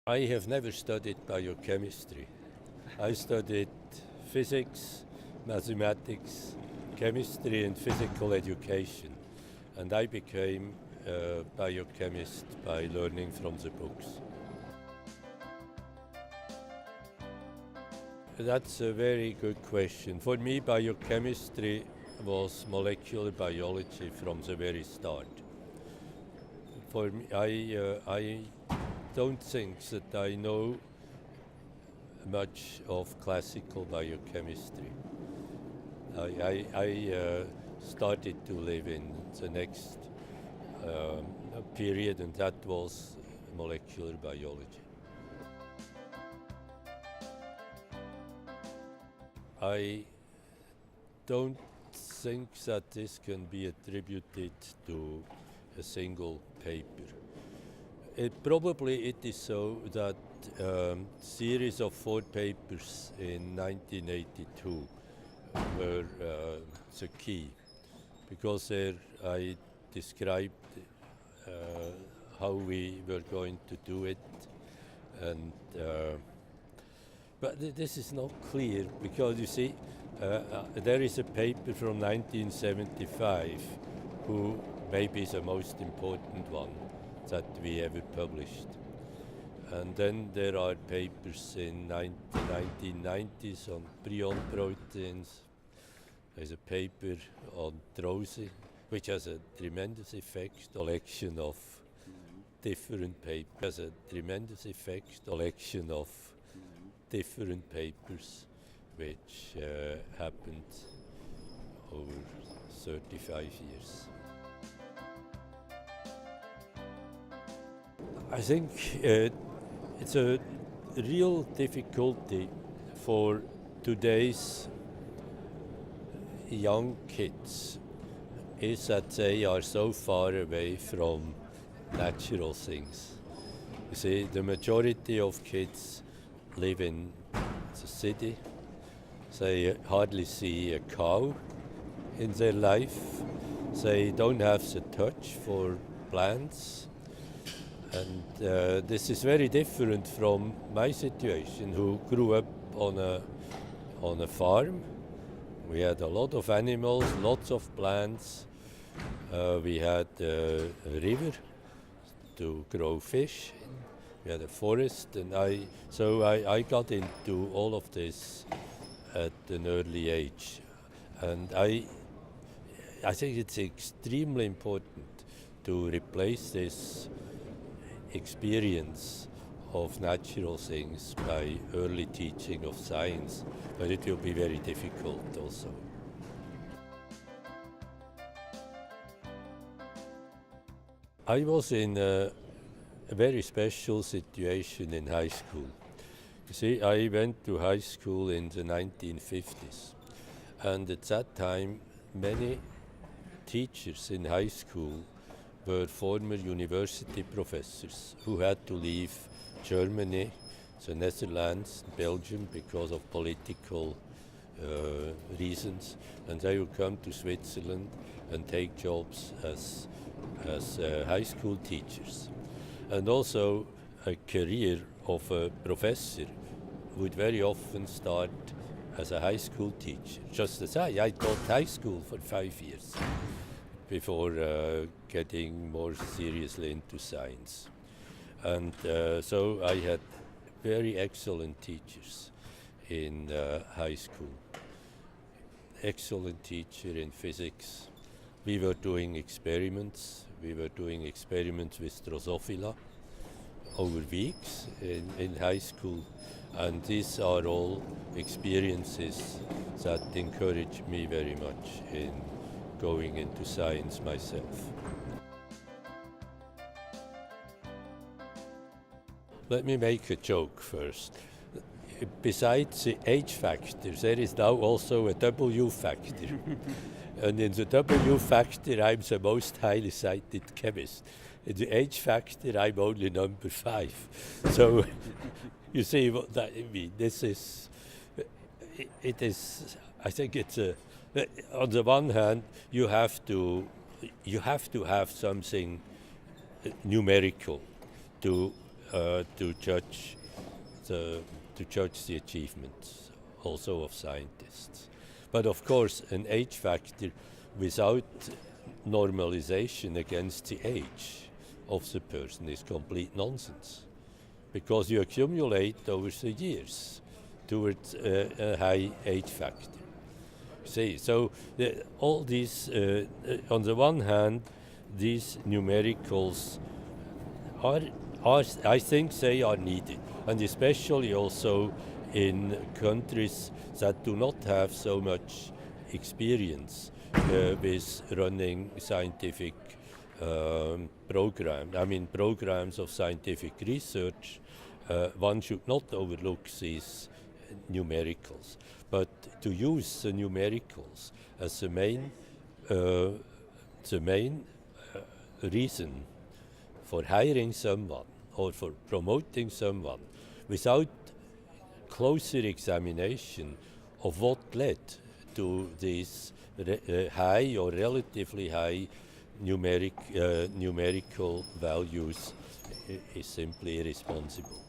I have never studied biochemistry. I studied physics, mathematics, chemistry and physical education. And I became a biochemist by learning from the books. That's a very good question. For me, biochemistry was molecular biology from the very start. For me, I don't think that I know much of classical biochemistry. I started to live in the next period, and that was molecular biology. I don't think that this can be attributed to a single paper. It is so that series of 4 papers in 1982 were the key, because there I described how we were going to do it, and but this is not clear, because you see there is a paper from 1975 who maybe is the most important one that we ever published. And then there are papers in the 1990s on prion proteins. There's a paper on Drowsy, which has a tremendous effect. Collection of different papers, different papers, which happened over 35 years. I think it's a real difficulty for today's young kids is that they are so far away from natural things. You see, the majority of kids live in the city. They hardly see a cow in their life. They don't have the touch for plants. And this is very different from my situation, who grew up on a farm. We had a lot of animals, lots of plants. We had a river to grow fish. We had a forest, and I got into all of this at an early age. And I think it's extremely important to replace this experience of natural things by early teaching of science, but it will be very difficult also. I was in a very special situation in high school. You see, I went to high school in the 1950s, and at that time many teachers in high school were former university professors who had to leave Germany, the Netherlands, Belgium because of political reasons, and they would come to Switzerland and take jobs as high school teachers. And also a career of a professor would very often start as a high school teacher. Just as I taught high school for 5 years before getting more seriously into science. And so I had very excellent teachers in high school. Excellent teacher in physics. We were doing experiments. We were doing experiments with Drosophila over weeks in high school. And these are all experiences that encourage me very much in going into science myself. Let me make a joke first. Besides the H factor, there is now also a W factor. And in the W factor, I'm the most highly cited chemist. In the H factor, I'm only number 5. So you see what that means. It is, I think it's on the one hand, you have to have something numerical to to judge the achievements also of scientists. But of course, an age factor without normalization against the age of the person is complete nonsense, because you accumulate over the years towards a high age factor. See, so all these, on the one hand, these numericals are, I think they are needed, and especially also in countries that do not have so much experience with running scientific programs of scientific research. One should not overlook these numericals, but to use the numericals as the main reason for hiring someone or for promoting someone without closer examination of what led to these high or relatively high numerical values is simply irresponsible.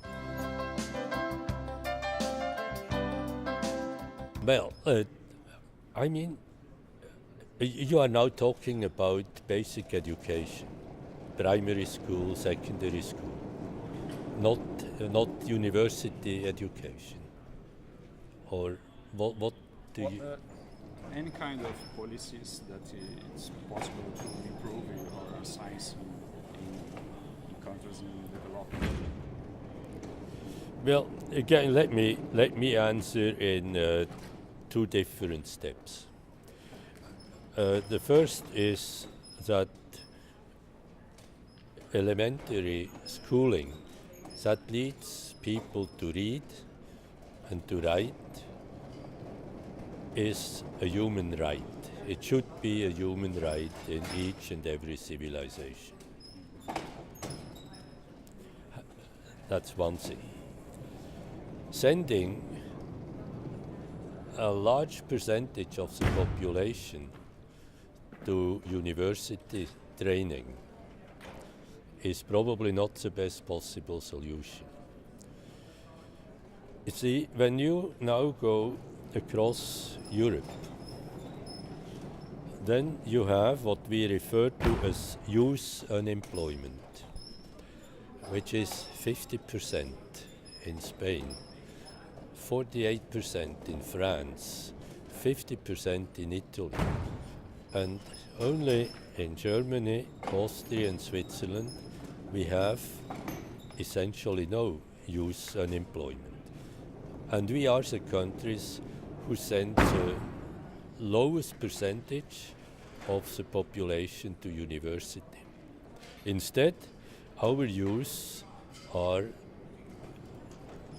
Well, I mean, you are now talking about basic education, primary school, secondary school, not university education. Or what do you? Any kind of policies that it's possible to improve our science in countries in development. Well, again, let me answer in two different steps. The first is that elementary schooling that leads people to read and to write is a human right. It should be a human right in each and every civilization. That's one thing. Sending a large percentage of the population to university training is probably not the best possible solution. You see, when you now go across Europe, then you have what we refer to as youth unemployment, which is 50% in Spain, 48% in France, 50% in Italy, and only in Germany, Austria and Switzerland we have essentially no youth unemployment. And we are the countries who send the lowest percentage of the population to university. Instead, our youth are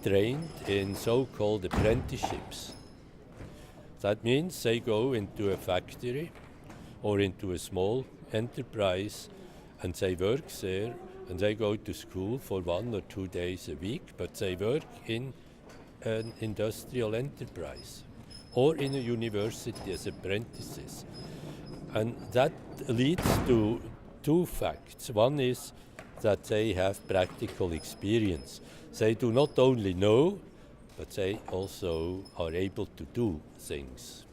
trained in so-called apprenticeships. That means they go into a factory or into a small enterprise and they work there, and they go to school for 1 or 2 days a week, but they work in an industrial enterprise or in a university as apprentices. And that leads to two facts. One is that they have practical experience. They do not only know, but they also are able to do things.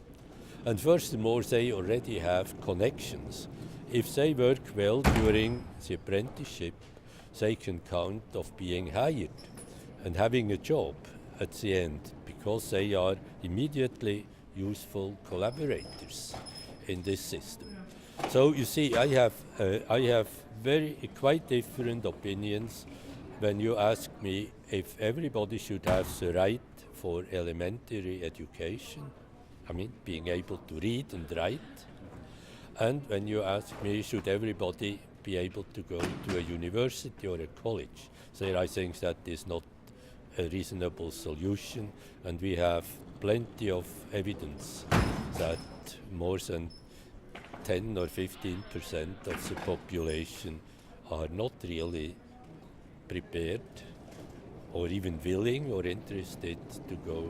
And furthermore, they already have connections. If they work well during the apprenticeship, they can count of being hired and having a job at the end, because they are immediately useful collaborators in this system. So you see, I have quite different opinions when you ask me if everybody should have the right for elementary education, I mean being able to read and write, and when you ask me should everybody be able to go to a university or a college. So I think that is not a reasonable solution, and we have plenty of evidence that more than 10 or 15% of the population are not really prepared or even willing or interested to go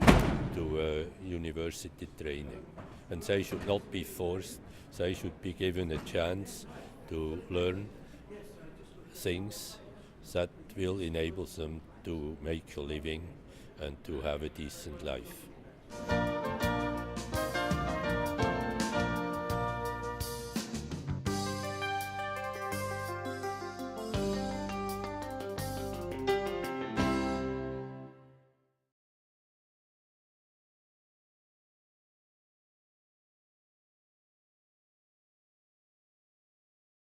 to university training. And they should not be forced, they should be given a chance to learn things that will enable them to make a living and to have a decent life.